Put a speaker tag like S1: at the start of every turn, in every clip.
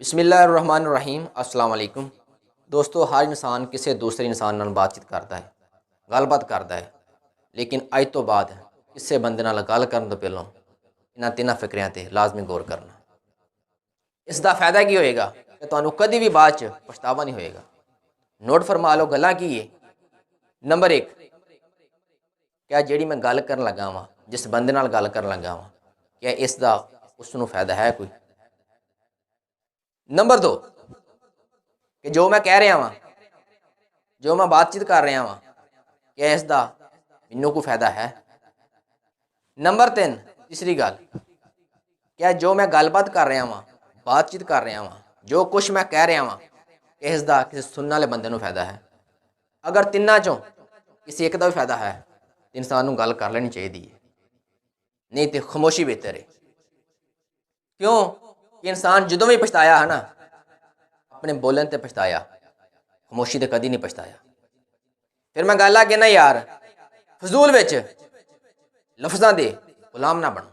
S1: बिस्मिल्लाहिर्रहमानिर्रहीम अस्सलाम वालेकुम। दोस्तों, हर इंसान किसी दूसरे इंसान नाल बातचीत करता है, गलबात करता है, लेकिन अज तो बाद किसी बंदे नाल गल करन तो पहलों इन्हां तिन्हां फिक्रियां ते लाजमी गौर करना। इसका फायदा की होएगा कि तुहानूं कभी भी बाद च पछतावा नहीं होएगा। नोट फरमा लो गल्लां की है। नंबर एक, क्या जिहड़ी मैं गल करन लगा वां, जिस बंदे नाल गल करन लगा वां, क्या इसका उसनूं फायदा है कोई। नंबर दो, कि जो मैं कह रहा वां, जो मैं बातचीत कर रहा वां, क्या इसका मैनूं कोई फायदा है। नंबर तीन, तीसरी गल, क्या जो मैं गलबात कर रहा वां, बातचीत कर रहा वां, जो कुछ मैं कह रहा वां, क्या इसका किसी सुनने वाले बंदे नूं फायदा है। अगर तिन्नां चों किसी एक का भी फायदा है तो इंसान नूं गल कर लेनी चाहिए, नहीं तो खामोशी बेहतर है। क्यों कि इंसान जदों भी पछताया है ना, अपने बोलन ते पछताया, खामोशी ते कदी नहीं पछताया। फिर मैं गल आ कि ना यार, फजूल विच लफ्ज़ां दे गुलाम ना बनो।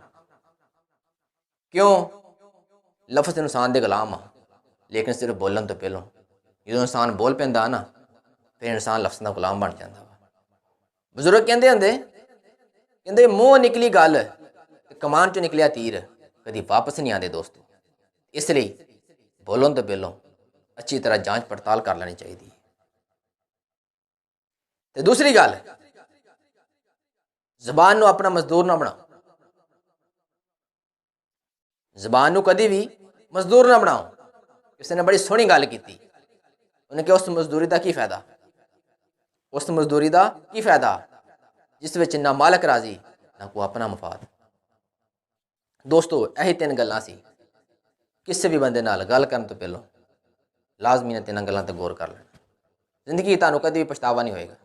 S1: क्यों, लफ्ज़ इंसान दे गुलाम आ, लेकिन सिर्फ बोलन तो पहलों जो इंसान बोल पैंदा ना, फिर इंसान लफ्ज़ां दा गुलाम बन जाता वा। बजुर्ग कहते होंदे, कहते मूँह निकली गल ते कमान चो निकलिया तीर कभी वापस नहीं आते दोस्तों। इसलिए बोलन तो पहलों अच्छी तरह जांच पड़ताल कर लेनी चाहिए। तो दूसरी गल, जबान नूं अपना मजदूर ना बनाओ। जबान नूं कभी भी मजदूर ना बनाओ। किसी ने बड़ी सोहनी गल की, उन्हें कहा उस मजदूरी का की फायदा, उस मजदूरी का की फायदा जिस विच ना मालक राजी ना कोई अपना मफाद। दोस्तों, यही तीन गल्लां सी। किसी भी बंदे नाल गल करन तो पहलों लाजमी ने तिन्हां गल्लां ते गौर कर लेना। जिंदगी तुहानूं कभी भी पछतावा नहीं होएगा।